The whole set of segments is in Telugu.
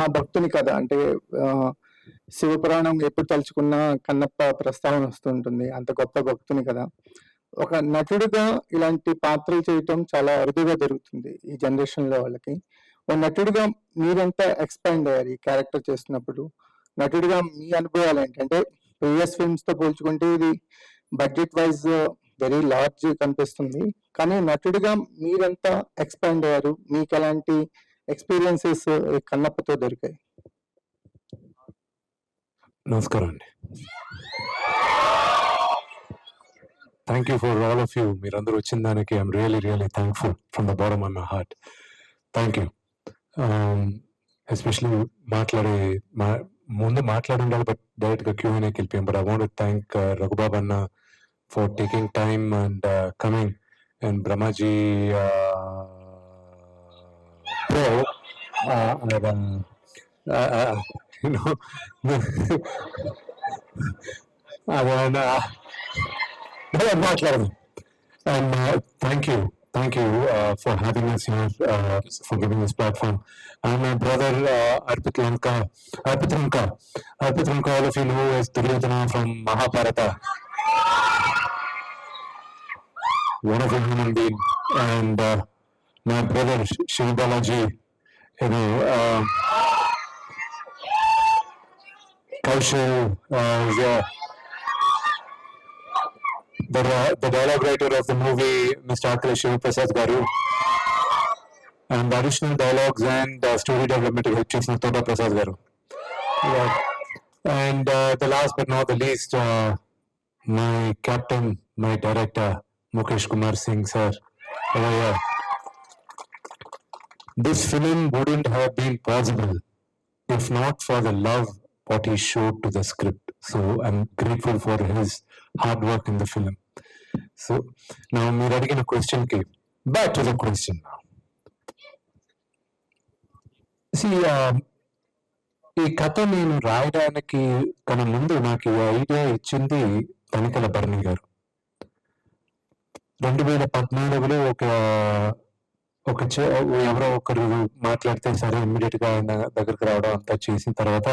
ఆ భక్తుని కథ అంటే శివపురాణం ఎప్పుడు తలుచుకున్నా కన్నప్ప ప్రస్తావన వస్తుంటుంది. అంత గొప్ప భక్తుని కదా! ఒక నటుడిగా ఇలాంటి పాత్రలు చేయటం చాలా అరుదుగా జరుగుతుంది ఈ జనరేషన్‌లో వాళ్ళకి. ఓ నటుడిగా మీరెంత ఎక్స్‌పాండ్ అయ్యారు ఈ క్యారెక్టర్ చేస్తున్నప్పుడు? నటుడిగా మీ అనుభవాలేంటి? అంటే ప్రీవియస్ ఫిల్మ్స్‌తో పోల్చుకుంటే ఇది బడ్జెట్ వైస్ వెరీ లార్జ్ కనిపిస్తుంది. కానీ నటుడిగా మీరెంత ఎక్స్‌పాండ్ అయ్యారు? మీకెలాంటి ఎక్స్‌పీరియన్సెస్ కన్నప్పతో దొరికాయి? నమస్కారం అండి. Thank you for all of you. మీరందరూ వచ్చిన దానికి I'm really thankful from the bottom of my heart. Thank you. Especially ముందు మాట్లాడి ఉండాలి, బట్ డైరెక్ట్గా Q&Aకి వెళ్ళిపోయాం. But I want to thank Raghubabu అన్న for taking time and coming, and Brahmaji మాట్లాడదు. And thank you for having us here, for giving this platform. And my brother Arpit Lanka, all of you know as Duryodhana from Mahabharata. Wonderful human being. And my brother Shiv Balaji, you know, Kaushal is the dialogue writer of the movie, Mr. Akhilesh Shivaprasad Garu, and the additional dialogues and story development of Chief Toba Prasad Garu. Yeah. And the last but not the least, my captain, my director, Mukesh Kumar Singh sir. This film wouldn't have been possible if not for the love what he showed to the script. So I'm grateful for his hard work in the film. So now we're asking a question. Back to the question now. See, ఈ కథ నేను రాయడానికి కన్నా ముందు నాకు ఈ ఐడియా ఇచ్చింది తనికల భరణి గారు. 2014లో ఎవరో ఒకరు మాట్లాడితే సరే ఇమ్మీడియట్ గా ఆయన దగ్గరికి రావడం అంతా చేసిన తర్వాత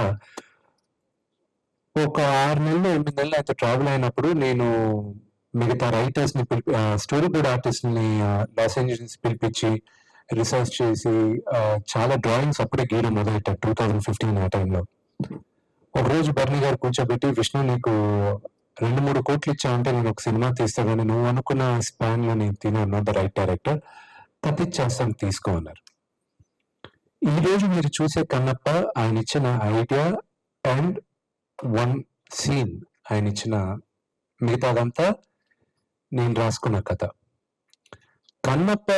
ఒక 6 నెలలు 8 నెలలు అయితే ట్రావెల్ అయినప్పుడు నేను మిగతా రైటర్స్ ని స్టోరీ బోర్డ్ ఆర్టిస్ట్ ని లాస్ ఏంజల్స్ పిలిపించి రీసెర్చ్ చేసి చాలా డ్రాయింగ్స్ అప్పుడే గీయడం మొదలెట్టారు 2015 ఆ టైంలో. ఒక రోజు బర్నీ గారు కూర్చోబెట్టి, విష్ణు నీకు 2-3 కోట్లు ఇచ్చావంటే నేను ఒక సినిమా తీస్తా, కానీ నువ్వు అనుకున్న స్పాన్ లో నేను తిన్నాను ద రైట్ డైరెక్టర్, తప్పించేస్తాను తీసుకో అన్నారు. ఈ రోజు మీరు చూసే కన్నప్ప ఆయన ఇచ్చిన ఐడియా అండ్ 1 సీన్ ఆయన ఇచ్చిన, మిగతాదంతా నేను రాసుకున్న కథ. కన్నప్ప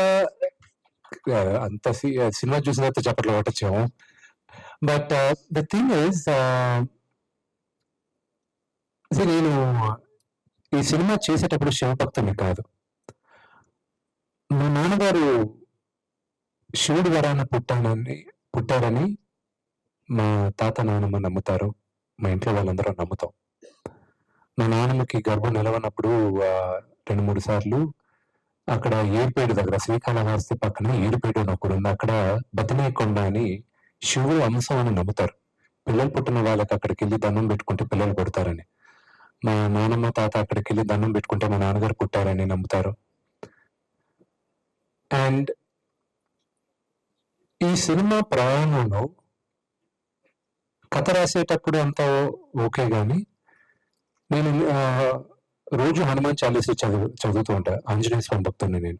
అంత సినిమా చూసిన తర్వాత చప్పట్లో కొట్టచ్చాము. బట్ ద థింగ్ ఈజ్, నేను ఈ సినిమా చేసేటప్పుడు శివభక్తుని కాదు. మా నాన్నగారు శివుడి వరాన పుట్టారని మా తాత నాన్నమ్మ నమ్ముతారు, మా ఇంట్లో వాళ్ళందరూ నమ్ముతాం. మా నాన్నమ్మకి గర్భం నిలవనప్పుడు 2-3 సార్లు అక్కడ ఏడుపేడు దగ్గర, శ్రీకాళహస్తి పక్కన ఏడుపేడు అని ఒకటి ఉంది, అక్కడ బతినేకొండ అని శివుడు అంశం అని నమ్ముతారు. పిల్లలు పుట్టిన వాళ్ళకి అక్కడికి వెళ్ళి దండం పెట్టుకుంటే పిల్లలు పుడతారని. మా నాన్నమ్మ తాత అక్కడికి వెళ్ళి దండం పెట్టుకుంటే మా నాన్నగారు పుట్టారని నమ్ముతారు. అండ్ ఈ సినిమా ప్రయాణంలో కథ రాసేటప్పుడు అంతా ఓకే, కానీ నేను రోజు హనుమాన్ చాలీసా చదువుతూ ఉంటా. ఆంజనేయ స్వామి భక్తుడిని నేను.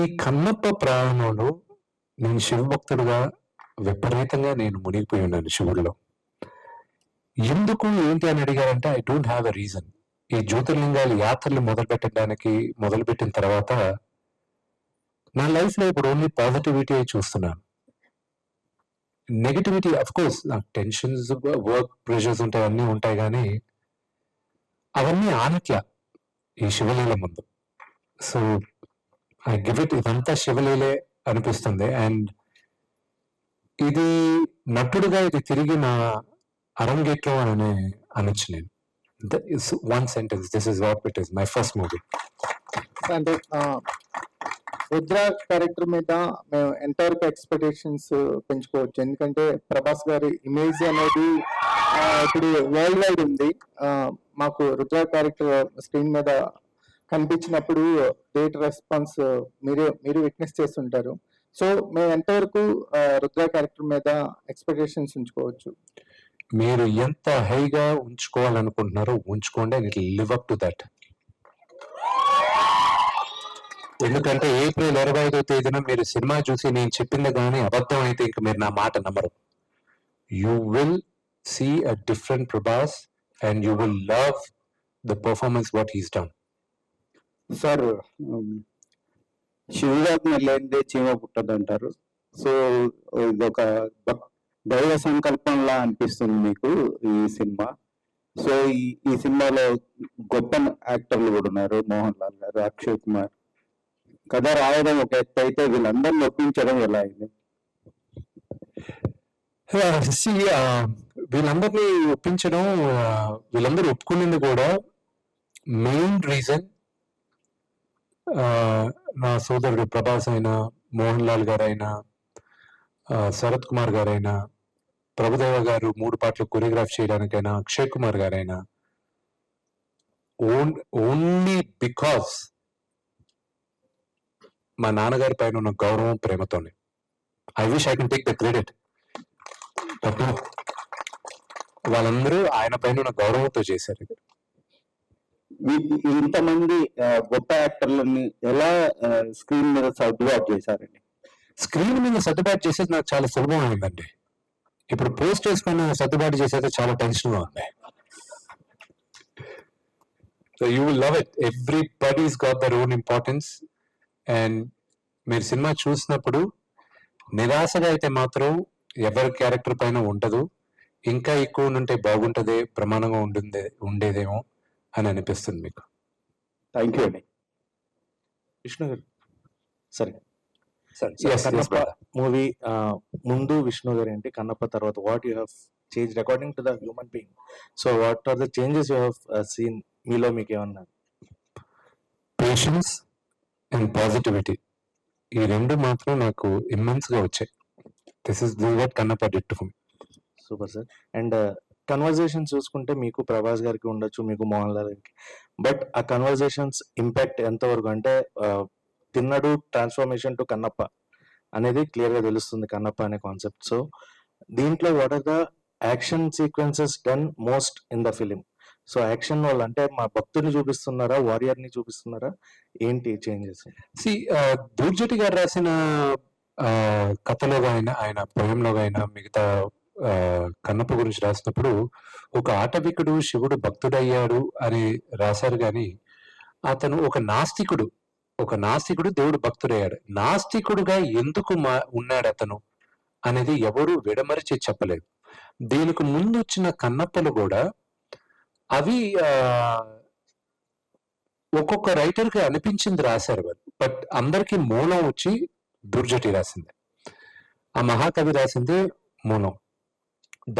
ఈ కన్నప్ప ప్రయాణంలో నేను శివభక్తుడుగా విపరీతంగా నేను మునిగిపోయి ఉన్నాను శివుడిలో. ఎందుకు ఏంటి అని అడిగారంటే I don't have a reason. ఈ జ్యోతిర్లింగాల యాత్రలు మొదలుపెట్టిన తర్వాత నా లైఫ్ లో ఇప్పుడు ఓన్లీ పాజిటివిటీ చూస్తున్నాను. నెగటివిటీ అఫ్ కోర్స్ నాకు టెన్షన్స్, వర్క్ ప్రెషర్స్ ఉంటాయి, అన్నీ ఉంటాయి, కానీ అవన్నీ ఆనట్లా ఈ శివలీల ముందు. సో ఐ గివ్ ఇట్, ఇదంతా శివలీలే అనిపిస్తుంది. అండ్ ఇది నటుడుగా ఇది తిరిగి నా అరంగేట్రం అని అనొచ్చు నేను. One sentence, this is what it is, my first movie. అంటే రుద్ర క్యారెక్టర్ మీద మేము ఎంటైర్ ఎక్స్పెక్టేషన్స్ పెంచుకోవచ్చు. ఎందుకంటే ప్రభాస్ గారి ఇమేజ్ అనేది ఇప్పుడు వరల్డ్ వైడ్ ఉంది. మాకు రుద్ర క్యారెక్టర్ స్క్రీన్ మీద కనిపించినప్పుడు థియేటర్ రెస్పాన్స్ మీరు విట్నెస్ చేస్తుంటారు. సో మేము ఎంతవరకు రుద్ర క్యారెక్టర్ మీద ఎక్స్పెక్టేషన్స్ ఉంచుకోవచ్చు? మీరు ఎంత హైగా ఉంచుకోవాలనుకుంటున్నారో ఉంచుకోండి, and it live up to that. ఎందుకంటే ఏప్రిల్ 25వ తేదీన మీరు సినిమా చూసి నేను చెప్పింది కానీ అబద్ధం అయితే ఇంక మీరు నా మాట నమ్మరు. You will see a different Prabhas and you will love the performance what he's done. Sir, శివుగాజ్ఞ లేనిదే చీమ పుట్టదు అంటారు. సో ఇదొక దైవ సంకల్పంలా అనిపిస్తుంది మీకు ఈ సినిమా. సో ఈ సినిమాలో గొప్ప యాక్టర్లు కూడా ఉన్నారు. మోహన్ లాల్ గారు, అక్షయ్ కుమార్. కథ రాయడం ఒక ఎత్తు అయితే వీళ్ళందరినీ ఒప్పించడం ఎలా అయింది? వీళ్ళందరినీ ఒప్పించడం, వీళ్ళందరూ ఒప్పుకునేది కూడా మెయిన్ రీజన్ నా సోదరుడు ప్రభాస్ అయినా, మోహన్ లాల్ గారైనా, శరత్ కుమార్ గారైనా, ప్రభుదేవ గారు 3 పాటలు కొరియోగ్రాఫ్ చేయడానికైనా, అక్షయ్ కుమార్ గారైనా, ఓన్లీ బికాస్ మా నాన్నగారి పైన ఉన్న గౌరవం, ప్రేమతోనే. I wish I can take the credit, but వాళ్ళందరూ ఆయన పైన ఉన్న గౌరవంతో చేశారు ఇది. ఇంతమంది గొప్ప యాక్టర్లని ఎలా స్క్రీన్ మీద సర్దుబాటు చేశారండి? స్క్రీన్ మీద సర్దుబాటు చేసేది నాకు చాలా సులభం అయిందండి. ఇప్పుడు పోస్ట్ వేసుకుని సర్దుబాటు చేసేది చాలా టెన్షన్ గా ఉంది. So you will love it. Everybody's got their own importance. And మీరు సినిమా చూసినప్పుడు నిరాశగా అయితే మాత్రం ఎవరి క్యారెక్టర్ పైన ఉండదు. ఇంకా ఎక్కువ ఉంటే బాగుంటదే, ప్రమాణంగా ఉండేదేమో అని అనిపిస్తుంది మీకు. థ్యాంక్ యూ అండి. విష్ణు గారు, సరే Yes, కన్నప్ప brother. మూవీ ముందు విష్ణు గారు ఏంటి, కన్నప్ప తర్వాత what you have change according to the human being? So what are the changes you have seen? మీలో మీకు ఏమన్నా? పేషెన్స్ అండ్ పాజిటివిటీ, ఈ రెండు మాత్రం నాకు ఇమ్మెన్స్ గా వచ్చాయి. This is what Kannappa did to me. Super sir. And conversations చూసుకుంటే మీకు ప్రభాస్ గారికి ఉండొచ్చు, మీకు మోహన్ లాల్ గారికి, బట్ ఆ కన్వర్జేషన్స్ ఇంపాక్ట్ ఎంతవరకు అంటే తిన్నడు ట్రాన్స్ఫర్మేషన్ టు కన్నప్ప అనేది క్లియర్ గా తెలుస్తుంది, కన్నప్ప అనే కాన్సెప్ట్. సో దీంట్లో what are the action sequences done most in the film? So action వాళ్ళు అంటే మా భక్తుని చూపిస్తున్నారా, వారియర్ ని చూపిస్తున్నారా, ఏంటి చేంజెస్? దూర్జటి గారు రాసిన కథలో ఆయన పోయంలో అయినా, మిగతా కన్నప్ప గురించి రాసినప్పుడు ఒక ఆటవికుడు శివుడు భక్తుడయ్యాడు అని రాశారు. కానీ అతను ఒక నాస్తికుడు దేవుడు భక్తుడయ్యాడు. నాస్తికుడుగా ఎందుకు ఉన్నాడు అతను అనేది ఎవరు విడమరిచి చెప్పలేదు. దీనికి ముందు వచ్చిన కన్నప్పలు కూడా అవి ఒక్కొక్క రైటర్ కి అనిపించింది రాశారు వాళ్ళు. బట్ అందరికి మూలం వచ్చి దుర్జటి రాసింది, ఆ మహాకవి రాసింది మూలం.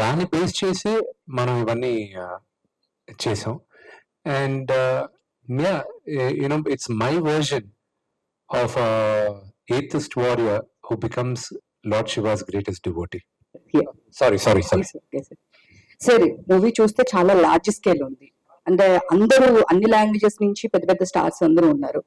దాన్ని బేస్ చేసి మనం ఇవన్నీ చేసాం. And it's my version of a atheist warrior who becomes Lord Shiva's greatest devotee. Yeah. Sorry. సరే, మూవీ చూస్తే చాలా లార్జ్ స్కేల్ ఉంది. అంటే అందరూ అన్ని లాంగ్వేజెస్ నుంచి పెద్ద పెద్ద స్టార్స్ అందరూ ఉన్నారు.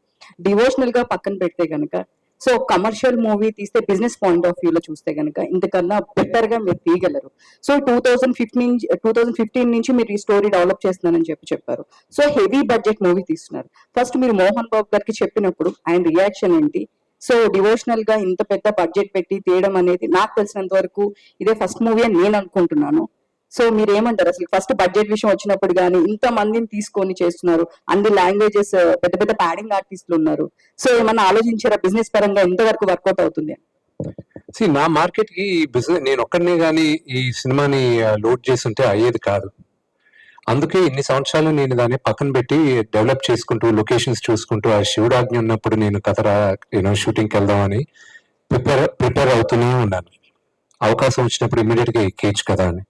డివోషనల్ గా పక్కన పెడితే గనక, సో కమర్షియల్ మూవీ తీస్తే బిజినెస్ పాయింట్ ఆఫ్ వ్యూ లో చూస్తే గనక ఇంతకన్నా బెటర్ గా మీరు తీయగలరు. సో 2015 నుంచి మీరు ఈ స్టోరీ డెవలప్ చేస్తున్నారని చెప్పారు. సో హెవీ బడ్జెట్ మూవీ తీస్తున్నారు. ఫస్ట్ మీరు మోహన్ బాబు గారికి చెప్పినప్పుడు ఆయన రియాక్షన్ ఏంటి? సో డివోషనల్ గా ఇంత పెద్ద బడ్జెట్ పెట్టి తీయడం అనేది నాకు తెలిసినంత వరకు ఇదే ఫస్ట్ మూవీ అని నేను అనుకుంటున్నాను. సో మీరు ఏమంటారు? అసలు ఫస్ట్ బడ్జెట్ విషయం వచ్చినప్పుడు కానీ ఇంత మందిని తీసుకొని చేస్తున్నారు, అన్ని లాంగ్వేజెస్, పెద్ద పెద్ద ప్యాడింగ్ ఆర్టిస్టులు ఉన్నారు. సో ఏమన్నా ఆలోచించారా బిజినెస్ పరంగా ఎంతవరకు వర్కౌట్ అవుతుంది? నా మార్కెట్ కి బిజినెస్ నేను ఒక్కడనే కానీ ఈ సినిమాని లోడ్ చేస్తుంటే అయ్యేది కాదు. అందుకే ఇన్ని సంవత్సరాలు నేను దాన్ని పక్కన పెట్టి డెవలప్ చేసుకుంటూ, లొకేషన్స్ చూసుకుంటూ, ఆ శివుడాజ్ఞ ఉన్నప్పుడు నేను షూటింగ్కి వెళ్దామని ప్రిపేర్ అవుతూనే ఉన్నాను. అవకాశం వచ్చినప్పుడు ఇమీడియట్ గా ఎక్కేయచ్చు కదా అని.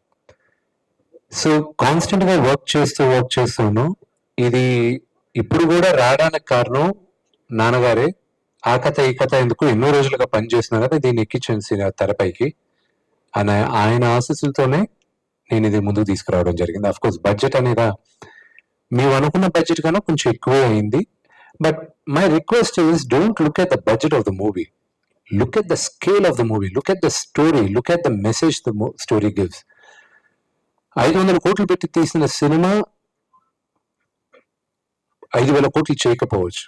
సో కాన్స్టెంట్ గా వర్క్ చేస్తూను ఇది ఇప్పుడు కూడా రావడానికి కారణం నాన్నగారే. ఆ కథ ఈ కథ ఎందుకు ఎన్నో రోజులుగా పనిచేస్తున్నా కదా దీన్ని ఎక్కించాను తెరపైకి అని ఆయన ఆశీస్సులతోనే నేను ఇది ముందుకు తీసుకురావడం జరిగింది. అఫ్ కోర్స్ బడ్జెట్ అనేది మేము అనుకున్న బడ్జెట్ కన్నా కొంచెం ఎక్కువే అయింది. But my request is don't look at the budget of the movie, look at the scale of the movie, look at the story, look at the message the story gives. 500 కోట్లు పెట్టి తీసిన సినిమా 5,000 కోట్లు చేయకపోవచ్చు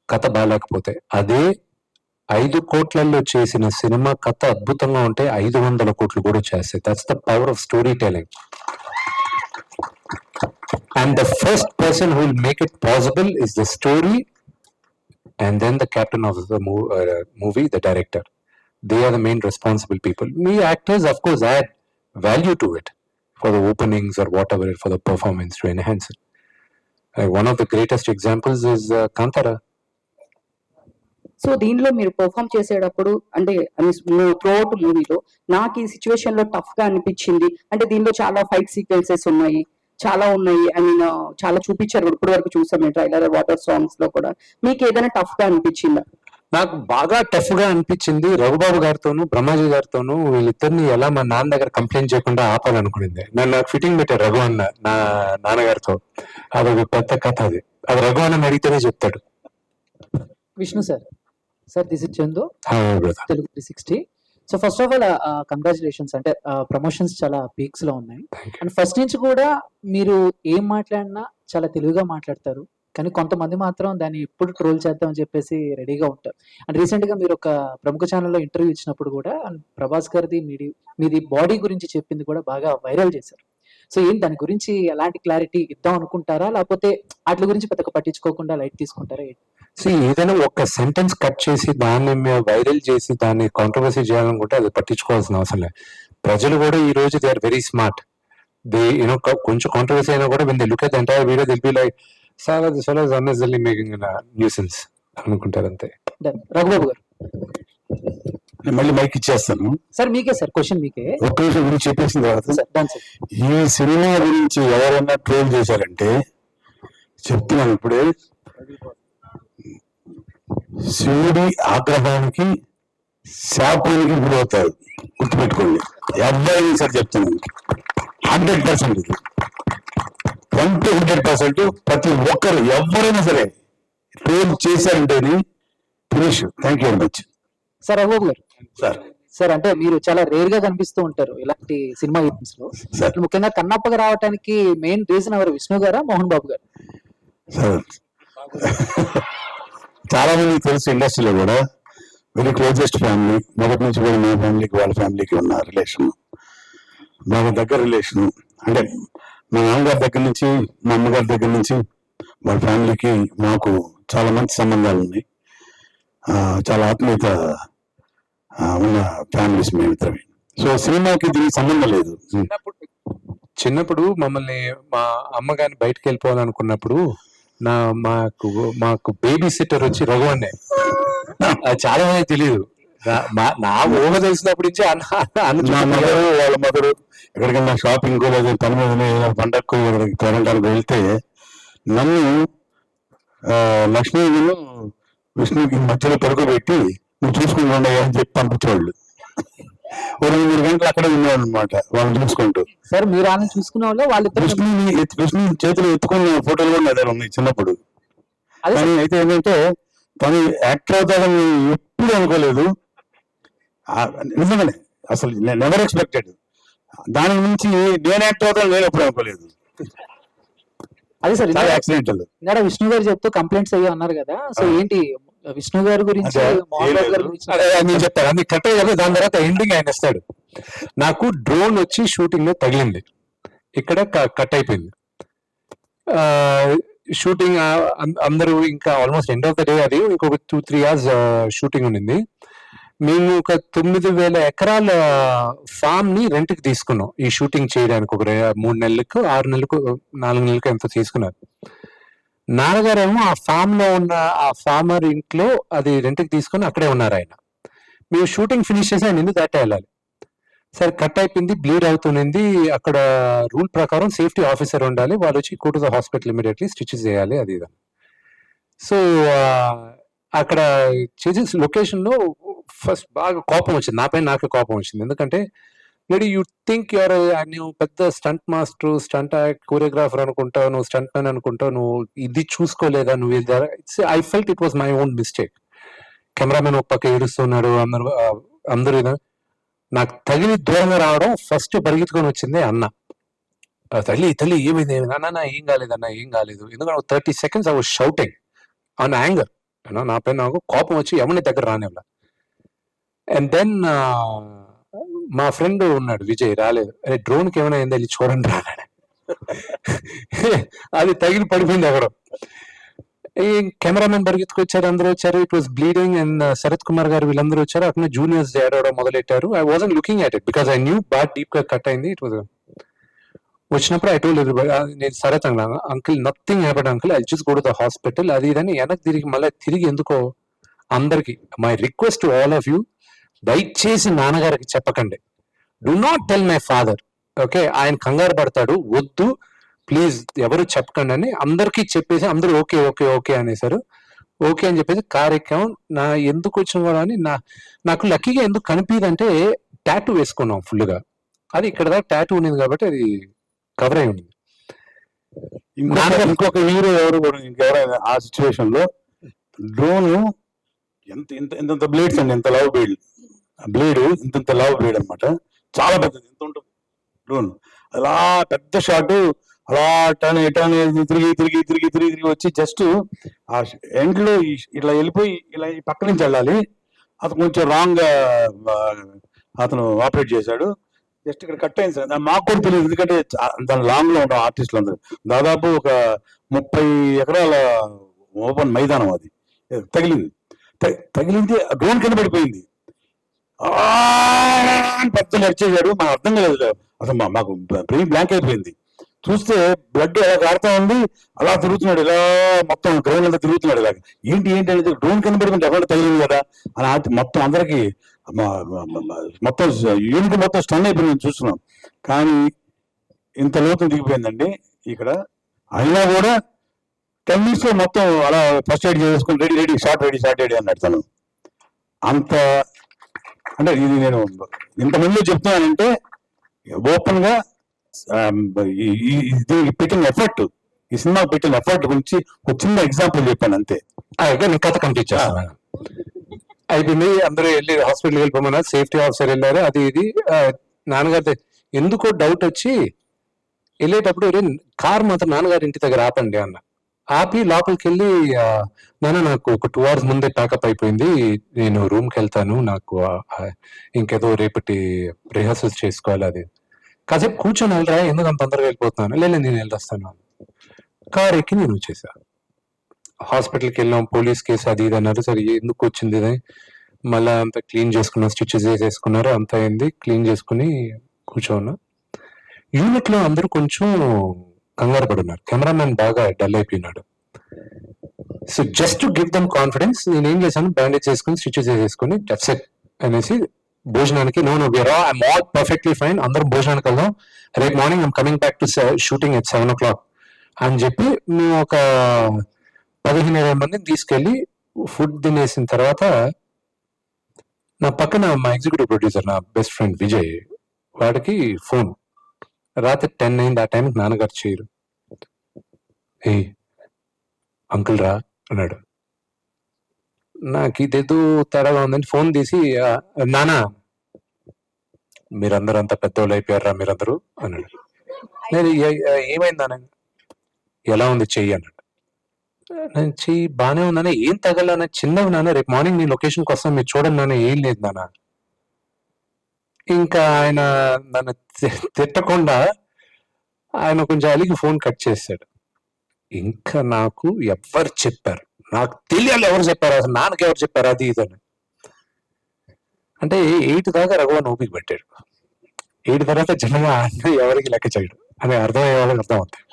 కథ బాగాలేకపోతే. అదే 5 కోట్లలో చేసిన సినిమా కథ అద్భుతంగా ఉంటే 500 కోట్లు కూడా చేస్తాయి. That's the power of story telling. And the first person who will make it possible is the story, and then the captain of the movie, the director. They are the main responsible people. We actors, of course, add value to it for the openings or whatever, for the performance to enhance it. One of the greatest examples is Kantara. So దీనిలో మీరు పర్ఫామ్ చేసేటప్పుడు అంటే త్రూఅవుట్ మూవీలో నాకు ఈ సిచ్యువేషన్ లో టఫ్ గా అనిపించింది అంటే దీనిలో చాలా ఫైట్ సీక్వెన్సెస్ ఉన్నాయి, చాలా ఉన్నాయి. ఐ మీన్ చాలా చూపించారు ఇప్పుడు వరకు చూసాం ట్రైలర్, వాటర్ సాంగ్స్ లో కూడా. మీకు ఏదైనా టఫ్ గా అనిపించిందా? నాకు బాగా టఫ్ గా అనిపించింది రఘుబాబు గారితోను బ్రహ్మాజీ గారితోను. వీళ్ళిద్దరిని ఎలా మా నాన్న దగ్గర కంప్లైంట్ చేయకుండా ఆపాలనుకునింది. నాకు ఫిట్టింగ్ పెట్టారు రఘు అన్న నా నాన్నగారితో. అదొక పెద్ద కథ. అది రఘు అన్న అడిగితేనే చెప్తాడు. Vishnu sir, this is Chandu, brother. Telugu 360. So first of all congratulations. అంటే ప్రమోషన్స్ చాలా పీక్స్ లో ఉన్నాయి. అండ్ ఫస్ట్ నుంచి కూడా మీరు ఏం మాట్లాడినా చాలా తెలుగుగా మాట్లాడతారు, కానీ కొంతమంది మాత్రం దాన్ని ఎప్పుడు ట్రోల్ చేద్దాం అని చెప్పేసి రెడీగా ఉంటారు. అండ్ రీసెంట్ గా మీరు ఒక ప్రముఖ ఛానల్లో ఇంటర్వ్యూ ఇచ్చినప్పుడు కూడా ప్రభాస్ గారిది మీది బాడీ గురించి చెప్పింది కూడా బాగా వైరల్ చేశారు. సో ఏం దాని గురించి ఎలాంటి క్లారిటీ ఇద్దాం అనుకుంటారా, లేకపోతే వాటి గురించి పెద్దగా పట్టించుకోకుండా లైట్ తీసుకుంటారా? ఏదైనా ఒక సెంటెన్స్ కట్ చేసి దాన్ని వైరల్ చేసి దాన్ని కాంట్రవర్సీ చేయాలనుకుంటే అది పట్టించుకోవాల్సిన అవసరం లేదు. ప్రజలు కూడా ఈ రోజు they are very smart. They you know కొంచెం కాంట్రవర్సీ అయినా కూడా when they look at the entire video they'll be like, "Sir, this fellow is unnecessarily making a nuisance" అనుకుంటారు అంతే. రఘుబాబు గారు, నేను మళ్ళీ మైక్ ఇచ్చేస్తాను సార్ మీకే సార్ క్వశ్చన్ మీకే. ఒక్క నిమిషం గురించి చెప్పేసిన తర్వాత డన్ సార్. ఈ సినిమా గురించి ఎవరైనా ట్రోల్ చేశారంటే చెప్తున్నాను ఇప్పుడే, శివుడి ఆగ్రహానికి శాపానికి గురవుతారు. గుర్తుపెట్టుకోండి, ఎవరైనా సరే చెప్తున్నాను. 100% ఇది 100% ప్రతి ఒక్కరు ఎవరైనా సరే ట్రోల్ చేశారంటేనే finish. Thank you very much. Sir Raghubabu గారు, సార్ సార్ అంటే మీరు చాలా రేర్ గా కనిపిస్తూ ఉంటారు ఇలాంటి సినిమా ఈవెంట్స్ లో. సార్ ముఖ్యంగా కన్నప్పగా రావడానికి మెయిన్ రీజన్ ఎవరు, విష్ణు గారా మోహన్ బాబు గారు? సార్ చాలా మంది తెలుసు ఇండస్ట్రీలో కూడా, వెరీ క్లోజెస్ట్ ఫ్యామిలీ. మొదటి నుంచి కూడా మా ఫ్యామిలీకి వాళ్ళ ఫ్యామిలీకి ఉన్న రిలేషన్ బాగా దగ్గర రిలేషన్. అంటే మా నాన్నగారి దగ్గర నుంచి మా అమ్మగారి దగ్గర నుంచి వాళ్ళ ఫ్యామిలీకి మాకు చాలా మంచి సంబంధాలు ఉన్నాయి. చాలా ఆత్మీయత ఉన్న ఫ్యామిలీస్ మేమిద్దరమే. సో సినిమాకి దీనికి సంబంధం లేదు. చిన్నప్పుడు మమ్మల్ని మా అమ్మగారిని బయటకు వెళ్ళిపోవాలనుకున్నప్పుడు మాకు బేబీ సిట్టర్ వచ్చి రఘు అన్నే. అది చాలా మంది తెలియదు. నా ఊహ తెలిసినప్పటి నుంచి మా మదరు వాళ్ళ మదరు ఎక్కడికైనా షాపింగ్ లేదా పని మీద పండగకు తినడానికి వెళ్తే నన్ను లక్ష్మీను విష్ణుకి మధ్యలో పడుకోబెట్టి నువ్వు చూసుకుంటూ ఉండయా అని చెప్పి పంపించేవాళ్ళు. 2-3 గంటలు అక్కడే ఉన్నాడు అనమాట వాళ్ళని చూసుకుంటూ. సార్ మీరు ఆయన చూసుకునే వాళ్ళు వాళ్ళిద్దరు విష్ణు చేతులు ఎత్తుకున్న ఫోటోలు కూడా నా దగ్గర ఉన్నాయి చిన్నప్పుడు. కానీ అయితే ఏంటంటే తను యాక్టర్ అవుతాడని ఎప్పుడు అనుకోలేదు. నిజంగానే అసలు నెవర్ ఎక్స్పెక్టెడ్. దాని నుంచి నేను యాక్టర్ అవుతాను నేను ఎప్పుడు అనుకోలేదు. అదే సార్ యాక్సిడెంటల్. ఇంకా విష్ణు గారు చెప్తూ కంప్లైంట్స్ అయ్యా అన్నారు కదా, సో ఏంటి విష్ణు గారి గురించి మోహన్ బాబు గారి గురించి? నేను చెప్తాను అన్ని కట్ అయ్యి దాని తర్వాత ఎండింగ్ ఆయన ఇస్తాడు. నాకు డ్రోన్ వచ్చి షూటింగ్ లో తగిలింది, ఇక్కడ కట్ అయిపోయింది షూటింగ్. అందరూ ఇంకా almost end of the day, అది ఇంకొక 2-3 hours షూటింగ్ ఉండింది. మేము ఒక 9,000 ఎకరాల ఫామ్ ని రెంట్ కి తీసుకున్నాం ఈ షూటింగ్ చేయడానికి. ఒక 3 నెలలకు 6 నెలలకు 4 నెలలకు ఎంతో తీసుకున్నారు. నాన్నగారేమో ఆ ఫామ్ లో ఉన్న ఆ ఫార్మర్ ఇంట్లో అది రెంట్ కి తీసుకుని అక్కడే ఉన్నారు ఆయన. మేము షూటింగ్ ఫినిష్ చేసి ఆయన ఎందుకు దాటే వెళ్ళాలి. సరే కట్ అయిపోయింది, బ్లీడ్ అవుతుంది. అక్కడ రూల్ ప్రకారం సేఫ్టీ ఆఫీసర్ ఉండాలి, వాళ్ళు వచ్చి go to the hospital immediately stitches చేయాలి అది ఇది. సో అక్కడ చేసే లొకేషన్ లో ఫస్ట్ బాగా కోపం వచ్చింది, నాపైన నాకే కోపం వచ్చింది. ఎందుకంటే లేడీ యూ థింక్ యూఆర్, నువ్వు పెద్ద స్టంట్ మాస్టర్, స్టంట్ కోరియోగ్రాఫర్ అనుకుంటావు, నువ్వు స్టంట్ మ్యాన్ అనుకుంటావు, నువ్వు ఇది చూసుకోలేదా, నువ్వు ఇది I felt it was my own mistake. Cameraman ఒక పక్క ఏడుస్తున్నాడు, అందరూ నాకు తగిలి దూరంగా రావడం ఫస్ట్ పరిగెత్తుకొని వచ్చింది అన్న. తల్లి ఏమైంది అన్న, ఏం కాలేదన్న, ఏం కాలేదు. ఎందుకంటే 30 seconds I was shouting on anger. నా పైన నాకు కోపం వచ్చి ఎవరిని దగ్గర రానివ్వలా. అండ్ దెన్ మా ఫ్రెండ్ ఉన్నాడు విజయ్, రాలేదు. అరే డ్రోన్కి ఏమైనా అయిందా వెళ్ళి చూడండి రానాడు. అది తగిలి పడిపోయింది ఎక్కడో. ఈ కెమెరామెన్ పరిగెత్తుకొచ్చారు, అందరూ వచ్చారు. It was bleeding. And Sarath Kumar గారు వీళ్ళందరూ వచ్చారు. అక్కడ జూనియర్స్ ఏడవడం మొదలెట్టారు. I wasn't looking at it because I knew బాగా డీప్ గా కట్ అయింది. ఇట్ వాజ్ వచ్చినప్పుడు ఐ టోల్డ్ ఎవ్రీబడీ, నేను శరత్ అన్నాను, uncle nothing happened uncle, I just go to the hospital, అది ఇదని వెనక్కి తిరిగి మళ్ళీ తిరిగి ఎందుకో అందరికి my request to all of you, దయచేసి నాన్నగారికి చెప్పకండి. Do not tell my father, okay? ఆయన కంగారు పడతాడు, వద్దు ప్లీజ్ ఎవరు చెప్పకండి అని అందరికీ చెప్పేసి అందరూ ఓకే ఓకే ఓకే అనేసారు. ఓకే అని చెప్పేసి కార్యక్రమం నా ఎందుకు వచ్చిన కూడా అని నాకు లక్కీగా ఎందుకు కనిపించదంటే టాటూ వేసుకున్నాం ఫుల్గా. అది ఇక్కడ దాకా టాటూ ఉన్నది కాబట్టి అది కవర్ అయి ఉంది. ఇంకొక హీరో ఎవరు కూడా ఇంకెవరైనా ఆ సిచ్యువేషన్ లో డ్రోన్ ఎంత ఇంత ఇంత బ్లేడ్స్ అండి, ఎంత లవ్ బ్లేడ్ ఇంత లవ్ బ్లేడ్ అనమాట, చాలా పెద్దది, ఎంత ఉంటుంది డ్రోన్. అలా పెద్ద షాట్ అలా టర్న్ తిరిగి వచ్చి జస్ట్ ఆ ఎండ్ లో ఇట్లా వెళ్ళిపోయి ఇలా ఈ పక్క నుంచి వెళ్ళాలి. అతను కొంచెం రాంగ్ అతను ఆపరేట్ చేశాడు. జస్ట్ ఇక్కడ కట్ అయింది సార్, మాకు కూడా తెలియదు. ఎందుకంటే దాని లాంగ్ లో ఉంటాం ఆర్టిస్టులు అందరూ. దాదాపు ఒక 30 ఎకరాల ఓపెన్ మైదానం అది. తగిలింది డ్రోన్ కింద పడిపోయింది. పెద్ద వచ్చేసాడు, మాకు అర్థం కాలేదు అసలు, మాకు బ్రెయిన్ బ్లాంక్ అయిపోయింది. చూస్తే బ్లడ్ ఎలా కారుతా ఉంది, అలా తిరుగుతున్నాడు, ఇలా మొత్తం గ్రౌండ్ అంతా తిరుగుతున్నాడు. ఇలాగ ఏంటి అనేది డ్రోన్ కింద పడుకుంటే ఎవరు తగిలింది కదా అని మొత్తం అందరికి మొత్తం యూనిట్ మొత్తం స్టన్ అయిపోయింది చూస్తున్నాం. కానీ ఇంత లోతు దిగిపోయిందండి ఇక్కడ. అయినా కూడా 10 minutes లో మొత్తం అలా ఫస్ట్ ఎయిడ్ చేసుకుని రెడీ షార్ట్ రెడీ అన్నాడు తను. అంత అంటే ఇది నేను ఇంతమంది చెప్తున్నానంటే ఓపెన్ గా పెట్టిన ఎఫర్ట్, ఈ సినిమా పెట్టిన ఎఫర్ట్ గురించి ఒక చిన్న ఎగ్జాంపుల్ చెప్పాను అంతే. నేను కథ కంప్లీట్ చేస్తాను. అయిపోయింది, అందరూ వెళ్ళి హాస్పిటల్కి వెళ్ళిపోమన్నారు, సేఫ్టీ ఆఫీసర్ వెళ్ళారు, అది ఇది. నాన్నగారి ఎందుకో డౌట్ వచ్చి వెళ్ళేటప్పుడు కార్ మాత్రం నాన్నగారి ఇంటి దగ్గర ఆపండి అన్న. ఆపి లోపలికి వెళ్ళి, నాన్న నాకు ఒక 2 hours ముందే ప్యాకప్ అయిపోయింది, నేను రూమ్కి వెళ్తాను, నాకు ఇంకేదో రేపటి రిహర్సల్స్ చేసుకోవాలి, అది కాసేపు కూర్చొని వెళ్ళరా, ఎందుకు అంత తొందరగా వెళ్ళిపోతున్నాను, లేదు నేను వెళ్ళొస్తాను. కార్ ఎక్కి నేను వచ్చేసా. హాస్పిటల్కి వెళ్ళాం, పోలీస్ కేసు అది ఇది అన్నారు. సరే ఎందుకు వచ్చింది ఇది, మళ్ళీ అంతా క్లీన్ చేసుకున్నాం, స్టిచెస్ వేసేసుకున్నారు, అంత అయింది, క్లీన్ చేసుకుని కూర్చోన్నా. యూనిట్ లో అందరూ కొంచెం కంగారు పడున్నారు, కెమెరామెన్ బాగా డల్ అయిపోయినాడు. So just to give them confidence నేనేం చేశాను, బ్యాండేజ్ చేసుకుని స్టిచెస్ వేసేసుకుని దట్స్ ఇట్ అనేసి భోజనానికి ఐఎమ్ ఆల్ పర్ఫెక్ట్లీ ఫైన్, అందరం భోజనానికి వెళ్దాం, రేపు morning I'm coming back to shooting at 7 o'clock అని చెప్పి మేము ఒక 15-20 మందిని తీసుకెళ్లి ఫుడ్ తినేసిన తర్వాత, నా పక్కన మా ఎగ్జిక్యూటివ్ ప్రొడ్యూసర్, నా బెస్ట్ ఫ్రెండ్ విజయ్, వాడికి ఫోన్. రాత్రి 10 అయింది. ఆ టైంకి నాన్నగారు చేయరు. ఏ అంకుల్ రా అన్నాడు. నాకు ఇదేదో తేడాగా ఉందని ఫోన్ తీసి, నానా మీరందరూ అంతా పెద్దోళ్ళు అయిపోయారా మీరందరూ అన్నాడు. నేను ఏమైంది నాన్న, ఎలా ఉంది చెయ్యి అన్నాడు. నేను చెయ్యి బాగానే ఉందనే, ఏం తగలనా, చిన్నవి నాన్న, రేపు మార్నింగ్ నీ లొకేషన్కి వస్తాను, మీరు చూడండి నాన్న, ఏం లేదు నాన్న. ఇంకా ఆయన నన్ను తిట్టకుండా ఆయన కొంచెం అలిగి ఫోన్ కట్ చేశాడు. ఇంకా నాకు ఎవరు చెప్పారు, నాకు తెలియాలి ఎవరు చెప్పారు, అసలు నాన్నకి ఎవరు చెప్పారు, అది ఇదని. అంటే 8 దాకా రఘువన్ ఓపిక పెట్టాడు. 8 తర్వాత జనంగా ఎవరికి లెక్క చేయడు అని అర్థమయ్యే వాళ్ళకి అర్థం అవుతాయి.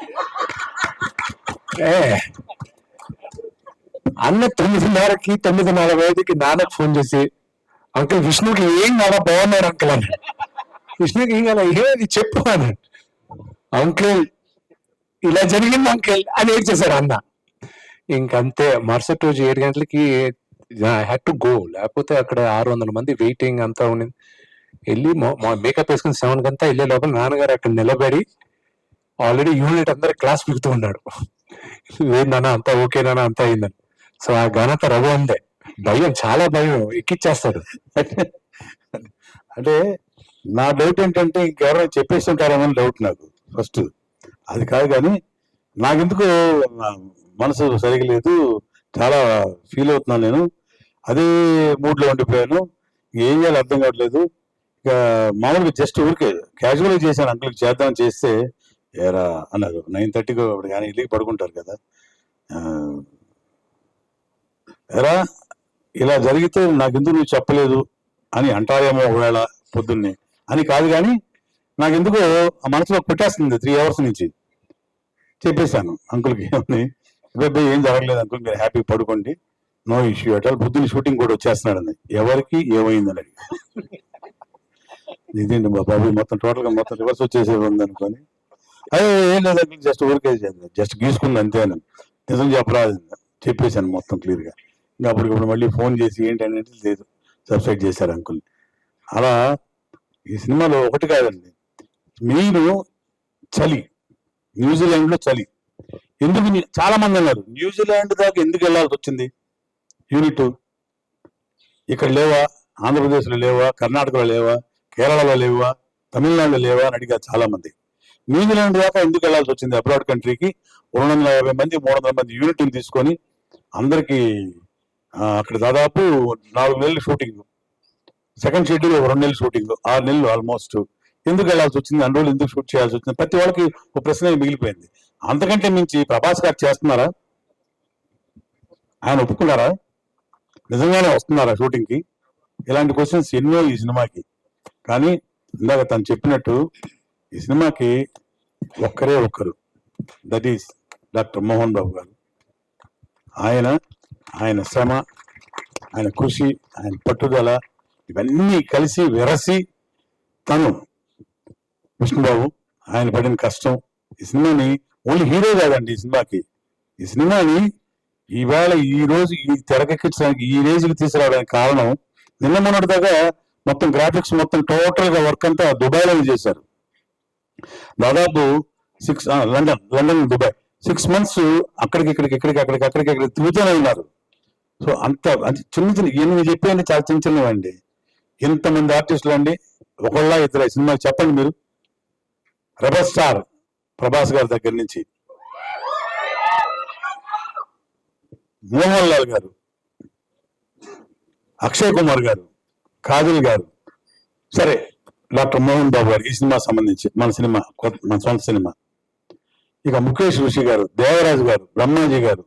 అన్న 9:30కి 9:40కి నాన్నకు ఫోన్ చేసి, అంకుల్ విష్ణుకి ఏం కాదా, బాగున్నాడు అంకుల్ అన్నాడు. విష్ణుకి ఏం కాదా, ఏది చెప్పు అన్నాడు. అంకుల్ ఇలా జరిగింది అంకుల్ అని ఏం చేశాడు అన్న. ఇంకంతే. మరుసటి రోజు 7 గంటలకి ఐ హ్యాడ్ టు గో, లేకపోతే అక్కడ 600 మంది వెయిటింగ్ అంతా ఉండింది. వెళ్ళి మేకప్ వేసుకుని 7 కంతా వెళ్ళే లోపల నాన్నగారు అక్కడ నిలబడి ఆల్రెడీ యూనిట్ అందరు క్లాస్ పిగుతూ ఉన్నాడు. ఏందన్నా అంతా ఓకేనా అంతా అయిందని. సో ఆ ఘనత రఘు అందే. భయం, చాలా భయం, ఎక్కిచ్చేస్తాడు. అంటే నా డౌట్ ఏంటంటే ఇంకెవరైనా చెప్పేస్తుంటారేమో అని డౌట్ నాకు ఫస్ట్. అది కాదు కానీ నాకెందుకు మనసు సరిగా లేదు, చాలా ఫీల్ అవుతున్నాను నేను. అదే మూడ్లో ఉండిపోయాను. ఏం చేయాలో అర్థం కావట్లేదు. ఇక మామూలుగా జస్ట్ ఊరికే క్యాజువల్గా చేశాను. అంకుల్కి చేద్దామని చేస్తే ఏరా అన్నారు. 9:30కి అప్పుడు కానీ ఇల్లుకి పడుకుంటారు కదా. ఎరా ఇలా జరిగితే నాకెందుకు నువ్వు చెప్పలేదు అని అంటారేమో ఒకవేళ పొద్దున్నే అని కాదు, కానీ నాకెందుకు ఆ మనసులో పెట్టేస్తుంది 3 hours నుంచి. చెప్పేశాను అంకుల్కి, ఏం జరగలేదు అంకుల్, మీరు హ్యాపీ పడుకోండి, నో ఇష్యూ అట్ ఆల్. పొద్దున్న షూటింగ్ కూడా వచ్చేస్తున్నాడు. ఎవరికి ఏమైందని అడిగి, ఇదేంటి మా బాబు మొత్తం టోటల్గా మొత్తం రివర్స్ వచ్చేసేది ఉంది అనుకొని, అదే ఏం లేదు అంకుల్, జస్ట్ ఊరికే జస్ట్ గీసుకుంది అంతే అని. నిజం చెప్పరాదు చెప్పేశాను మొత్తం క్లియర్గా. ఇంకా అప్పటికప్పుడు మళ్ళీ ఫోన్ చేసి ఏంటి అనేది లేదు, సబ్సైడ్ చేశారు అంకుల్. అలా ఈ సినిమాలో ఒకటి కాదండి, మీరు చలి, న్యూజిలాండ్ లో చలి ఎందుకు, చాలా మంది అన్నారు న్యూజిలాండ్ దాకా ఎందుకు వెళ్ళాల్సి వచ్చింది యూనిట్, ఇక్కడ లేవా, ఆంధ్రప్రదేశ్లో లేవా, కర్ణాటకలో లేవా, కేరళలో లేవా, తమిళనాడులో లేవా అని అడిగారు చాలా మంది. న్యూజిలాండ్ దాకా ఎందుకు వెళ్ళాల్సి వచ్చింది అబ్రాడ్ కంట్రీకి? 250 మంది 300 మంది యూనిట్ని తీసుకొని అందరికి అక్కడ దాదాపు 4 నెలలు షూటింగ్, సెకండ్ షెడ్యూల్ 2 నెలలు షూటింగ్, 6 నెలలు ఆల్మోస్ట్. ఎందుకు వెళ్ళాల్సి వచ్చింది, అన్ని రోజులు ఎందుకు షూట్ చేయాల్సి వచ్చింది? ప్రతి వాళ్ళకి ఒక ప్రశ్న మిగిలిపోయింది. అంతకంటే మించి ప్రభాస్ గారు చేస్తున్నారా, ఆయన ఒప్పుకున్నారా, నిజంగానే వస్తున్నారా షూటింగ్కి? ఇలాంటి క్వశ్చన్స్ ఎన్నో ఈ సినిమాకి. కానీ ఇందాక తను చెప్పినట్టు ఈ సినిమాకి ఒక్కరే ఒక్కరు, that is doctor Mohan Babu గారు. ఆయన శ్రమ, ఆయన కృషి, ఆయన పట్టుదల ఇవన్నీ కలిసి వెరసి తను విష్ణుబాబు ఆయన పడిన కష్టం ఈ సినిమాని ఓన్లీ హీరో కాదండి ఈ సినిమాని ఈవేళ ఈ రోజు ఈ తెరకెక్కించడానికి ఈ రేంజ్కి తీసుకురావడానికి కారణం నిన్న మొన్నటి దాకా మొత్తం గ్రాఫిక్స్ మొత్తం టోటల్ గా వర్క్ అంతా దుబాయ్లో చేశారు. దాదాపు 6 లండన్ దుబాయ్ 6 months అక్కడికి తిరుగుతూనే ఉన్నారు. సో అంత చిన్న ఇవన్నీ చెప్పేయండి, చాలా చిన్నవండి. ఎంతమంది ఆర్టిస్టులు అండి, ఒకళ్ళ ఇద్దరు సినిమాకి చెప్పండి మీరు. రెబల్ స్టార్ ప్రభాస్ గారి దగ్గర నుంచి మోహన్ లాల్ గారు, అక్షయ్ కుమార్ గారు, కాజల్ గారు, సరే డాక్టర్ మోహన్ బాబు గారు, ఈ సినిమా సంబంధించి మన సొంత సినిమా. ఇక ముఖేష్ ఋషి గారు, దేవరాజు గారు, బ్రహ్మాజీ గారు,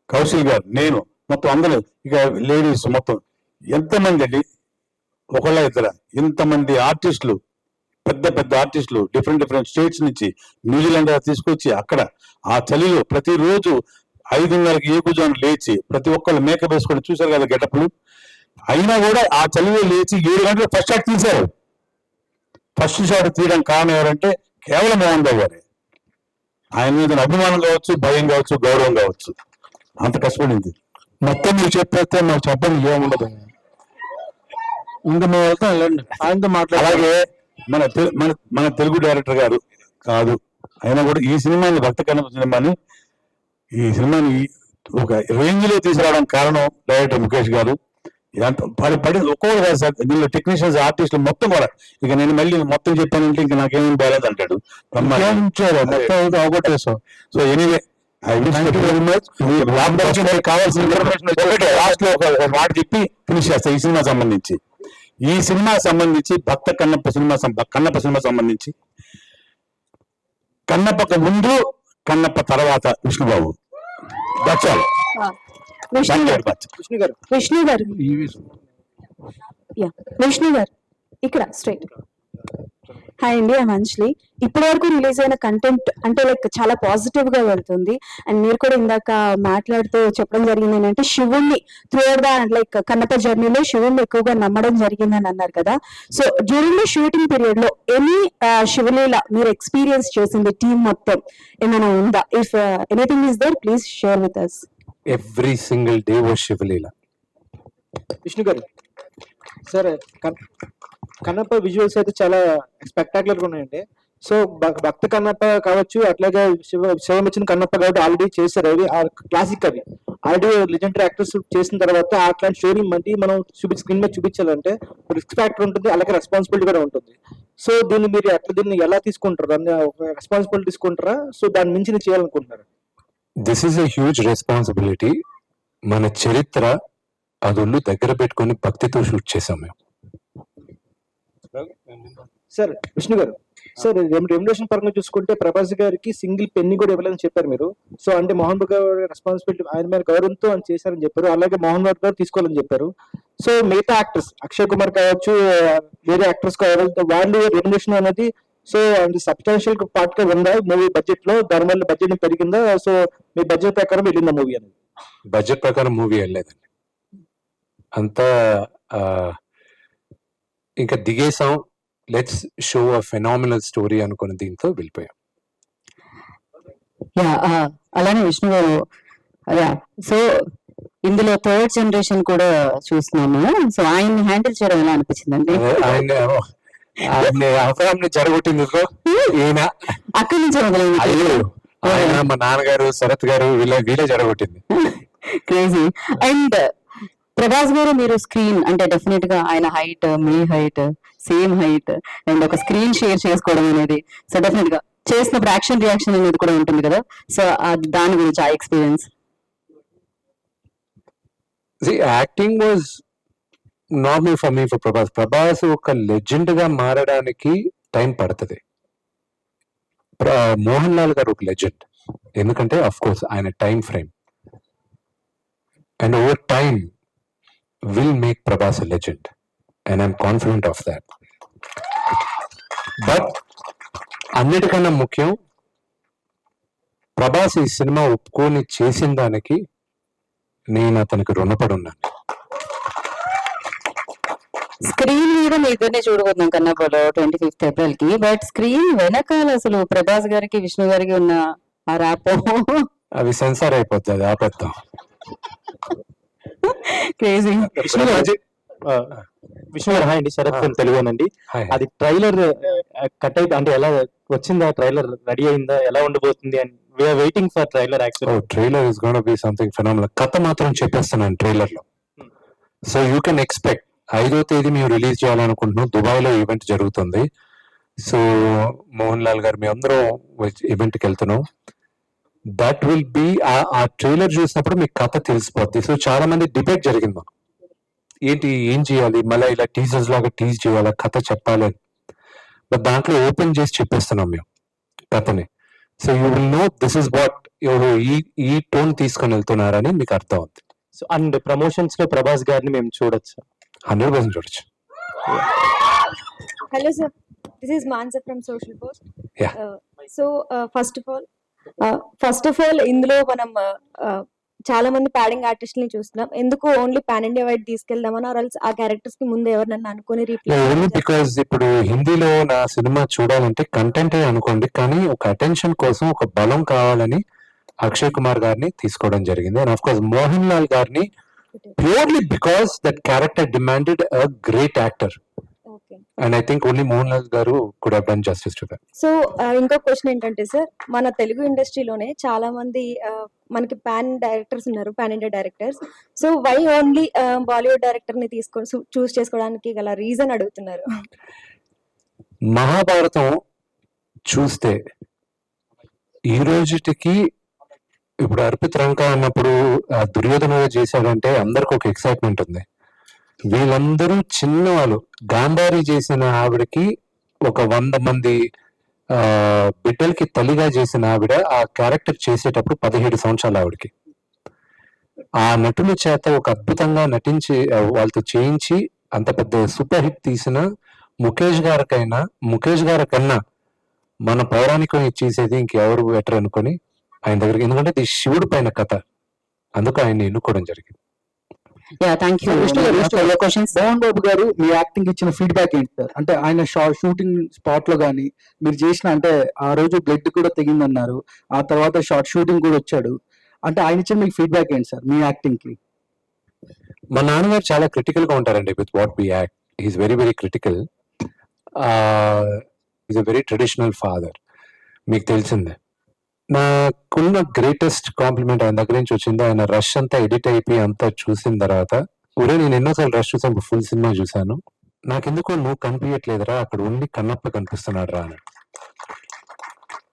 కౌశల్ గారు, నేను, మొత్తం అందరూ, ఇక లేడీస్ మొత్తం ఎంతమంది అండి, ఒకళ్ళ ఇద్దర ఇంతమంది ఆర్టిస్టులు, పెద్ద ఆర్టిస్టులు డిఫరెంట్ స్టేట్స్ నుంచి న్యూజిలాండ్ తీసుకొచ్చి అక్కడ ఆ చలిలో ప్రతిరోజు 5:30కి ఏకుజాను లేచి ప్రతి ఒక్కళ్ళు మేకప్ వేసుకొని చూశారు కదా గెటప్లు. అయినా కూడా ఆ చలిలో లేచి 7 గంటలు ఫస్ట్ షాట్ తీశారు. ఫస్ట్ షాట్ తీయడానికి కారణం ఎవరంటే కేవలం మోహన్ బాబు గారే. ఆయన మీద అభిమానం కావచ్చు, భయం కావచ్చు, గౌరవం కావచ్చు, అంత కష్టపడింది. మొత్తం మీరు చెప్పేస్తే మాకు చెప్పండి ఏముండదు, ఇంకా మేము వెళ్తాం, వెళ్ళండి ఆయనతో మాట్లాడాలి. అలాగే మన తెలుగు డైరెక్టర్ గారు కాదు, అయినా కూడా ఈ సినిమాని భక్త కన్నప్ప ఈ సినిమాని ఒక రేంజ్ లో తీసుకురావడం కారణం డైరెక్టర్ ముఖేష్ గారు. పడి ఒక్కొక్కరు కాదు సార్, దీనిలో టెక్నీషియన్స్, ఆర్టిస్టులు మొత్తం కూడా. ఇక నేను మళ్ళీ మొత్తం చెప్పానంటే ఇంకా నాకేమేమి బాగాలేదు అంటాడు. మొత్తం అవగొట్టేస్తాం. సో ఎనీవే కావాల్సిన ఇన్ఫర్మేషన్ లాస్ట్ లో ఒక మాట చెప్పి ఫినిష్ చేస్తాను. ఈ సినిమా సంబంధించి భక్త కన్నప్ప సినిమా సంబంధించి కన్నప్పకు ముందు, కన్నప్ప తర్వాత విష్ణుబాబు. విష్ణు గారు ఇక్కడ స్ట్రైట్. హాయ్ అండి, ఐ అంజలి. ఇప్పటి వరకు రిలీజ్ అయిన కంటెంట్ అంటే లైక్ చాలా పాజిటివ్ గా వెళ్తుంది. అండ్ మీరు కూడా ఇందాక మాట్లాడుతూ చెప్పడం జరిగింది ఏంటంటే శివుణ్ణి త్రూఅవుట్ ద లైక్ కన్నప్ప జర్నీలో శివుణ్ణి ఎక్కువగా నమ్మడం జరిగిందని అన్నారు కదా. So during the shooting period లో ఎనీ శివలీల మీరు ఎక్స్పీరియన్స్ చేసింది టీం మొత్తం ఏమైనా ఉందా? If anything is there please share with us. Every single day was Shivaleela. Vishnu గారు సార్, కన్నప్ప విజువల్స్ అయితే చాలా స్పెక్టాక్యులర్ గా ఉన్నాయండి. సో భక్త కన్నప్ప కావచ్చు, అట్లాగే శివమిచ్చిన కన్నప్ప కాబట్టి ఆల్రెడీ చేశారు. అవి క్లాసిక్, అవి ఆల్రెడీ లెజెండరీ యాక్టర్స్ చేసిన తర్వాత అట్లాంటి స్టోరీ మళ్ళీ మనం స్క్రీన్ మీద చూపించాలంటే రిస్క్ ఫ్యాక్టర్ ఉంటుంది, అలాగే రెస్పాన్సిబిలిటీ కూడా ఉంటుంది. సో దీన్ని ఎలా తీసుకుంటారు? దాన్ని రెస్పాన్సిబిలిటీ తీసుకుంటారా? సో దాని మించి చేయాలనుకుంటున్నారు? This is a huge responsibility. మన చరిత్ర అదొల్లు దగ్గర పెట్టుకొని భక్తితో షూట్ చేసాం మేము. సార్ విష్ణు గారు, సార్ రెమ్యునరేషన్ పరంగా చూసుకుంటే ప్రభాస్ గారికి సింగిల్ పెన్ని కూడా ఇవ్వలేదని చెప్పారు మీరు. సో అంటే మోహన్ బాబు గారి రెస్పాన్సిబిలిటీ ఆయన మీద గౌరవంతో అని చేశారని చెప్పారు, అలాగే మోహన్ బాబు గారు తీసుకోవాలని చెప్పారు. సో మిగతా యాక్టర్స్ అక్షయ్ కుమార్ కావచ్చు, వేరే యాక్టర్స్ కావచ్చు, వాళ్ళు రెమ్యునరేషన్ అనేది సో అది సబ్స్టాన్షియల్ పార్ట్ గా ఉందా మూవీ బడ్జెట్ లో? దానివల్ల బడ్జెట్ పెరిగిందా? సో మీ బడ్జెట్ ప్రకారం వెళ్ళిందా మూవీ అనేది? బడ్జెట్ ప్రకారం మూవీ వెళ్ళలేదండి, అంతా ఇంకా దిగేసాం, let's show a phenomenal story అనుకున్న దీంతో వెళ్ళిపోయాం. అలానే విష్ణు గారు, సో ఇందులో థర్డ్ జనరేషన్ కూడా చూస్తున్నాము. సో ఆయన్ని హ్యాండిల్ చేయడం ఎలా అనిపించిందండి? ఆయన అపరాన్ని జరగొట్టింది ఈయన, అక్కడి నుంచి అయ్యో ఆయన మా నాన్నగారు శరత్ గారు వీళ్ళే జరగొట్టింది. క్రేజీ. అండ్ ప్రభాస్ గారు, మీరు స్క్రీన్ అంటే డెఫినెట్ గా ఆయన height, me height, same height, and ఒక స్క్రీన్ షేర్ చేసుకోవడం అనేది, సో డెఫినెట్ గా చేసినప్పుడు యాక్షన్ రియాక్షన్ అనేది కూడా ఉంటుంది కదా. సో దాని గురించి ఆ experience. Acting was normal for me. For Prabhas ఒక లెజెండ్ గా మారడానికి టైం పడుతుంది. మోహన్ లాల్ గారు ఒక లెజెండ్, ఎందుకంటే అఫ్ కోర్స్ ఆయన time frame, and over time will make Prabhas a legend, and I'm confident of that. But అన్నిటికన్నా ముఖ్యం, ప్రభాస్ ఈ సినిమా ఒప్పుకొని చేసిన దానికి నేను అతనికి రుణపడి ఉన్నాను. స్క్రీన్ మీద మీ ఇద్దరిని చూడబోతున్నాం కన్నప్పలో 25th ఏప్రిల్ కి. బట్ స్క్రీన్ వెనకాల అసలు ప్రభాస్ గారికి విష్ణు గారికి ఉన్న ఆ ర్యాపో అవి సెన్సార్ అయిపోతుంది, ఆపేద్దాం. క్రేజీ. విష్ణు గారు హాయ్ అండి, శరత్ ఫ్రమ్ తెలుగునండి. Hi. అది ట్రైలర్ కట్ అయితే అంటే ఎలా వచ్చిందా? ట్రైలర్ రెడీ అయిందా? ఎలా ఉండబోతుంది? And we're waiting for trailer actually. Trailer is gonna be something phenomenal. కథ మాత్రం చెప్పేస్తున్నాను ట్రైలర్ లో. సో యూ కెన్ ఎక్స్పెక్ట్ 5వ తేదీ మేము రిలీజ్ చేయాలనుకుంటున్నాం. దుబాయ్ లో ఈవెంట్ జరుగుతుంది. సో మోహన్ లాల్ గారు మేము అందరం ఈవెంట్ కి వెళ్తున్నాం. దట్ విల్ బి ఆ ట్రైలర్ చూసినప్పుడు మీకు కథ తెలిసిపోద్ది. సో చాలా మంది డిబేట్ జరిగింది, ఏంటి ఏం చేయాలి, మళ్ళీ ఇలా టీజర్స్ లాగా టీజ్ చేయాలా, కథ చెప్పాలి. బట్ దాంట్లో ఓపెన్ చేసి చెప్పేస్తున్నాం మేము కథని. So you will know this is what ఈ టోన్ తీసుకొని వెళ్తున్నారని మీకు అర్థం అవుతుంది. సో అండ్ ప్రమోషన్స్ లో ప్రభాస్ గారిని మేము చూడొచ్చు, 100% చూడొచ్చు. Hello sir, this is Mansa from Social Post. Yeah. So first of all ఇందులో మనం చాలా మంది ప్యాడింగ్ ఆర్టిస్టులని చూస్తున్నాం. ఎందుకు ఓన్లీ పాన్ ఇండియా వైడ్ తీసుకెళ్దామని, ఆ క్యారెక్టర్స్ కి ముందు ఎవరినన్నా అనుకుని ఓన్లీ బికాస్ ఇప్పుడు హిందీలో నా సినిమా చూడాలంటే కంటెంటే అనుకోండి, కానీ ఒక అటెన్షన్ కోసం ఒక బలం కావాలని అక్షయ్ కుమార్ గారిని తీసుకోవడం జరిగింది. And of course Mohan Lal గారిని purely because that character demanded a great actor. And I think only Mohan Lal గారు could have done justice to that. So ఇంకో క్వశ్చన్ ఏంటంటే సార్, మన తెలుగు ఇండస్ట్రీలోనే చాలా మంది మనకి పాన్ డైరెక్టర్స్ ఉన్నారు, pan India directors. So why only Bollywood director ని తీసుకొని చూస్ చేసుకోవడానికి గల రీజన్ అడుగుతున్నారు. మహాభారతం చూస్తే ఈ రోజుటికి ఇప్పుడు అర్పిత్ రంక అన్నప్పుడు దుర్యోధన చేశాడంటే అందరికి ఒక ఎక్సైట్మెంట్ ఉంది. వీళ్ళందరూ చిన్నవాళ్ళు. గాంధారి చేసిన ఆవిడకి ఒక 100 మంది బిడ్డలకి తల్లిగా చేసిన ఆవిడ ఆ క్యారెక్టర్ చేసేటప్పుడు 17 సంవత్సరాలు ఆవిడకి. ఆ నటుల చేత ఒక అద్భుతంగా నటించి వాళ్ళతో చేయించి అంత పెద్ద సూపర్ హిట్ తీసిన ముఖేష్ గారి కన్నా మన పౌరాణికం చేసేది ఇంకెవరు బెటర్ అనుకొని ఆయన దగ్గరికి, ఎందుకంటే ఇది శివుడు పైన కథ, అందుకు ఆయన్ని ఎన్నుకోవడం జరిగింది. మోహన్ బాబు గారు మీ యాక్టింగ్ ఇచ్చిన ఫీడ్బ్యాక్ ఏంటి సార్? అంటే ఆయన షూటింగ్ స్పాట్ లో గానీ మీరు చేసిన, అంటే ఆ రోజు బ్లడ్ కూడా తెగిందన్నారు, ఆ తర్వాత షార్ట్ షూటింగ్ కూడా వచ్చాడు, అంటే ఆయన ఇచ్చిన మీకు ఫీడ్బ్యాక్ ఏంటి సార్ మీ యాక్టింగ్ కి? మా నాన్నగారు చాలా క్రిటికల్ గా ఉంటారండి with what we act. Is very very critical. Is a very traditional father, మీకు తెలిసిందే. నాకున్న గ్రేటెస్ట్ కాంప్లిమెంట్ ఆయన దగ్గర నుంచి వచ్చింది, ఆయన రష్ అంతా ఎడిట్ అయిపోయి అంతా చూసిన తర్వాత, ఊరే నేను ఎన్నోసార్లు రష్ చూసాను, ఫుల్ సినిమా చూశాను, నాకెందుకో నువ్వు కనిపించట్లేదురా, అక్కడ ఓన్లీ కన్నప్ప కనిపిస్తున్నాడు రా అని.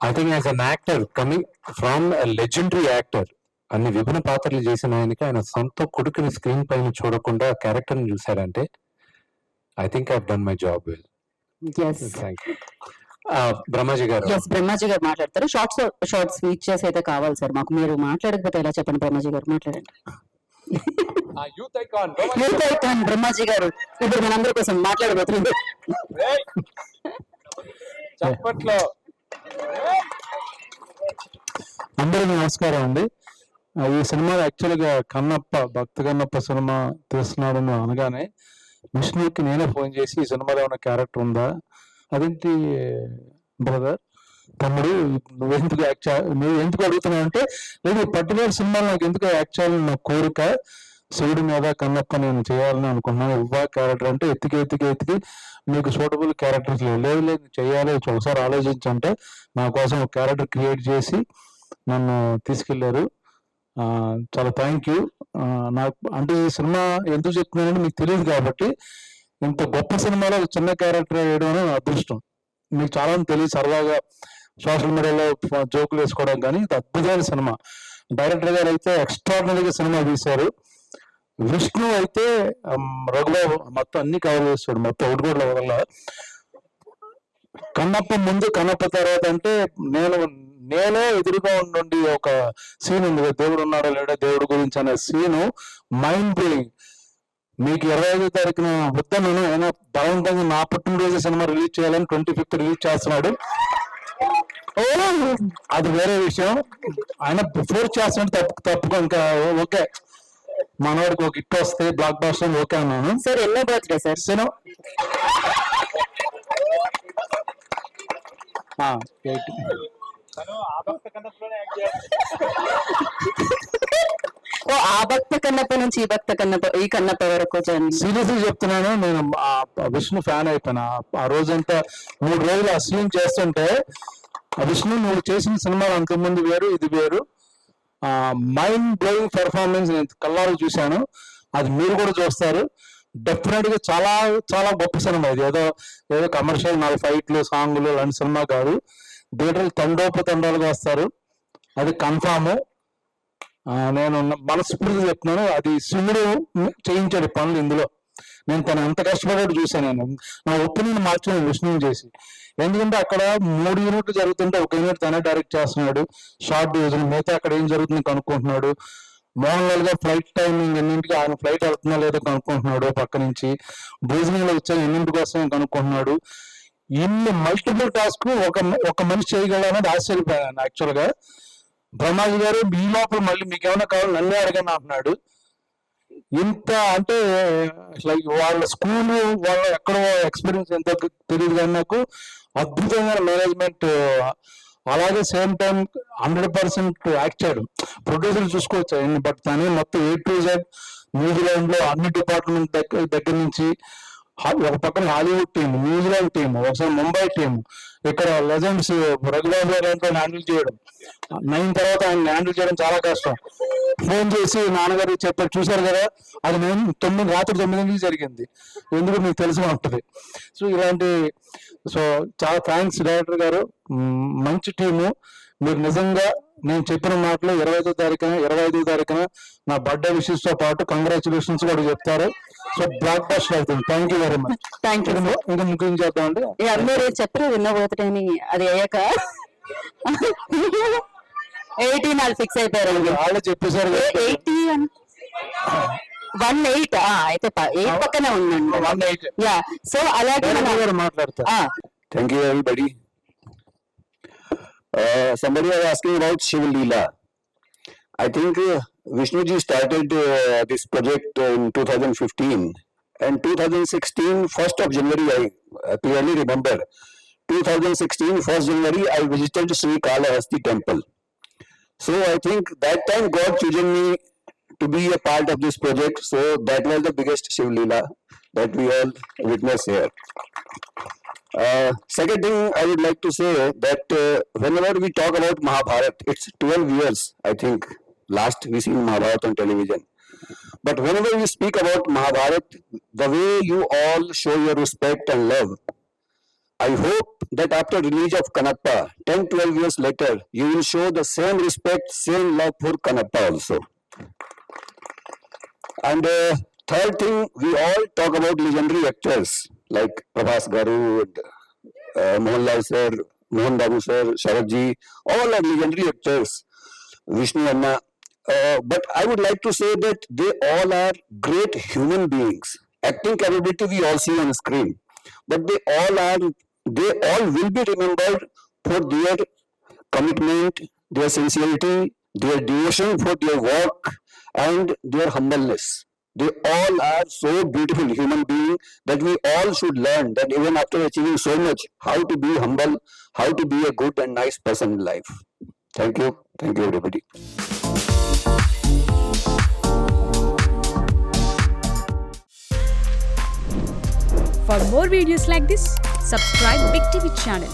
I think as an actor coming from legendary actor, అన్ని విభిన్న పాత్రలు చేసిన ఆయనకి ఆయన సొంత కొడుకుని స్క్రీన్ పైన చూడకుండా క్యారెక్టర్ ని చూశాడంటే I think I done my job well. Yes thank you. Brahmaji గారు. ఎస్ బ్రహ్మాజీ గారు మాట్లాడతారు. షార్ట్ స్పీచెస్ అయితే కావాలి సార్ మాకు. మీరు మాట్లాడకపోతే ఎలా చెప్పండి. బ్రహ్మాజీ గారు మాట్లాడండి. Youth icon youth icon Brahmaji గారు ఇప్పుడు మనందరి కోసం మాట్లాడబోతున్నారు. చప్పట్లో. అందరికీ నమస్కారం అండి. ఈ సినిమా యాక్చువల్గా కన్నప్ప, భక్త కన్నప్ప సినిమా తీస్తున్నాడని అనగానే విష్ణుకి నేనే ఫోన్ చేసి ఈ సినిమాలో ఏమైనా క్యారెక్టర్ ఉందా, అదేంటి బ్రదర్ తమ్ముడు నువ్వెందుకు నువ్వు ఎందుకు అడుగుతున్నావు అంటే, లేదు పర్టికులర్ సినిమాలో నాకు ఎందుకు యాక్చువల్ నా కోరిక శివుడి మీద కన్నప్ప నేను చేయాలని అనుకున్నాను, ఇవ్వా క్యారెక్టర్ అంటే ఎత్తికి మీకు సూటబుల్ క్యారెక్టర్స్ లేదు లేదు చేయాలి ఒకసారి ఆలోచించంటే నా కోసం ఒక క్యారెక్టర్ క్రియేట్ చేసి నన్ను తీసుకెళ్లారు. చాలా థ్యాంక్ యూ. నాకు అంటే ఈ సినిమా ఎందుకు చెప్తున్నానంటే మీకు తెలియదు కాబట్టి, ఇంత గొప్ప సినిమాలో ఒక చిన్న క్యారెక్టర్ వేయడం అనేది నా అదృష్టం. మీకు చాలా తెలియదు, సరదాగా సోషల్ మీడియాలో జోకులు వేసుకోవడం, కానీ ఇది అద్భుతమైన సినిమా. డైరెక్టర్ గారు అయితే ఎక్స్ట్రాడినరీగా సినిమా తీశారు. విష్ణు అయితే రఘుబాబు మొత్తం అన్ని కవర్ చేస్తాడు, మొత్తం ఒకటి కూడా వదల. కన్నప్ప ముందు కన్నప్ప తర్వాత అంటే నేనే ఎదురుగా ఉండి ఒక సీన్ ఉంది, దేవుడు ఉన్నాడా లేడా దేవుడు గురించి అనే సీను మైండ్ బ్లోయింగ్. మీకు 25వ తారీఖున వద్దాను ఆయన బలవంతంగా నా పుట్టినరోజు సినిమా రిలీజ్ చేయాలని 25th రిలీజ్ చేస్తున్నాడు. అది వేరే విషయం. ఆయన ఫోర్స్ చేస్తున్నాడు, తప్పుకో ఇంకా ఓకే, మనవాడికి ఒక హిట్ వస్తే బ్లాక్ బాస్టర్ ఓకే అన్నాను. సార్ ఎన్నో బర్త్డే సార్? సినిమా ఆ భక్త కన్నప్ప నుంచి ఈ భక్త కన్నప్ప, ఈ కన్నప్ప వరకు సీరియస్లీ చెప్తున్నాను, నేను విష్ణు ఫ్యాన్ అయిపోయినా. ఆ రోజంతా 3 రోజులు ఆ సీన్ చేస్తుంటే, విష్ణు నువ్వు చేసిన సినిమాలు అంతకుముందు వేరు ఇది వేరు, మైండ్ బ్లోయింగ్ పెర్ఫార్మెన్స్ నేను కళ్ళారు చూశాను. అది మీరు కూడా చూస్తారు డెఫినెట్ గా. చాలా చాలా గొప్ప సినిమా ఇది. ఏదో కమర్షియల్ 4 ఫైట్లు సాంగులు అలాంటి సినిమా కాదు. థియేటర్లు తండోపతండాలుగా వస్తారు, అది కన్ఫామ్. నేను మనస్ఫూర్తిగా చెప్తున్నాను, అది శివుడు చేయించాడు పనులు ఇందులో. నేను తను ఎంత కష్టపడ్డాడు చూశాను. నేను నా ఒపీనియన్ మార్చాను విష్ణుని చేసి. ఎందుకంటే అక్కడ 3 యూనిట్లు జరుగుతుంటే 1 యూనిట్ తనే డైరెక్ట్ చేస్తున్నాడు, షార్ట్ డివిజన్. మిగతా అక్కడ ఏం జరుగుతుంది కనుక్కుంటున్నాడు. మోహన్ లాల్ గా ఫ్లైట్ టైమింగ్ ఎన్నింటికి, ఆయన ఫ్లైట్ వెళ్తున్నా లేదో కనుక్కుంటున్నాడు. పక్క నుంచి భోజనంలో వచ్చాను ఎన్నింటి కోసం కనుక్కుంటున్నాడు. ఇన్ని మల్టిపుల్ టాస్క్ ఒక మనిషి చేయగలనేది ఆశ్చర్యపోయాను యాక్చువల్ గా. బ్రహ్మాజీ గారు ఈ లోపల మళ్ళీ మీకు ఏమైనా కావాలి నన్నే అడగని అంటున్నాడు. ఇంత అంటే లైక్ వాళ్ళ స్కూల్ వాళ్ళ ఎక్కడో ఎక్స్పీరియన్స్ ఎంతో తెలియదు, కానీ నాకు అద్భుతమైన మేనేజ్మెంట్. అలాగే సేమ్ టైం 100% యాక్ట్ చేయడం. ప్రొడ్యూసర్ చూసుకోవచ్చు, బట్ తనే మొత్తం A to Z న్యూజిలాండ్ లో అన్ని డిపార్ట్మెంట్ దగ్గర నుంచి, ఒక పక్కన హాలీవుడ్ టీం, న్యూజిలాండ్ టీం, ఒకసారి ముంబై టీం, ఇక్కడ లెజెండ్స్ రఘుబాబు గారు హ్యాండిల్ చేయడం. 9 తర్వాత ఆయన హ్యాండిల్ చేయడం చాలా కష్టం. ఫోన్ చేసి నాన్నగారు చెప్పారు, చూశారు కదా అది నేను రాత్రి 9 జరిగింది, ఎందుకు మీకు తెలిసి ఉంటుంది. సో ఇలాంటి చాలా థ్యాంక్స్ డైరెక్టర్ గారు, మంచి టీము. మీరు నిజంగా నేను చెప్పిన మాటలు 25వ తారీఖున నా బర్త్డే విషెస్ తో పాటు కంగ్రాచులేషన్స్ కూడా చెప్తారు. సో బ్లాక్ బస్టర్ అవుతుంది. Thank you very much. Thank you. ఇంకా ముఖ్యం చేద్దామండి, అందరూ చెప్పరు విన్నబోతుడే అని. అది అయ్యాక 18 వాళ్ళు ఫిక్స్ అయిపోయారు. వాళ్ళే చెప్పేశారు 18 అయితే 8 పక్కనే ఉందండి. 18 యా, సో అలాగే మాట్లాడతారు. Thank you, everybody. Somebody was asking about Shiv Leela. I think Vishnuji started this project in 2015, and 2016, 1st of January, I clearly remember, 2016, 1st January, I visited Sri Kalahasti temple. So I think that time God chosen me to be a part of this project. So that was the biggest Shiv Leela that we all witnessed here. Second thing I would like to say that whenever we talk about Mahabharat, it's 12 years, I think, last we seen Mahabharat on television. But whenever we speak about Mahabharat, the way you all show your respect and love, I hope that after release of Kanappa, 10-12 years later, you will show the same respect, same love for Kanappa also. And third thing, we all talk about legendary actors like Prabhas Garu, Mohanlal sir, Mohan Babu sir, Sharad ji, all are legendary actors, Vishnu Anna. But I would like to say that they all are great human beings. Acting capability we all see on screen, but they all will be remembered for their commitment, their sincerity, their devotion for their work, and their humbleness. They all are so beautiful human beings that we all should learn that even after achieving so much, how to be humble, how to be a good and nice person in life. Thank you everybody. For more videos like this, subscribe Big TV channel.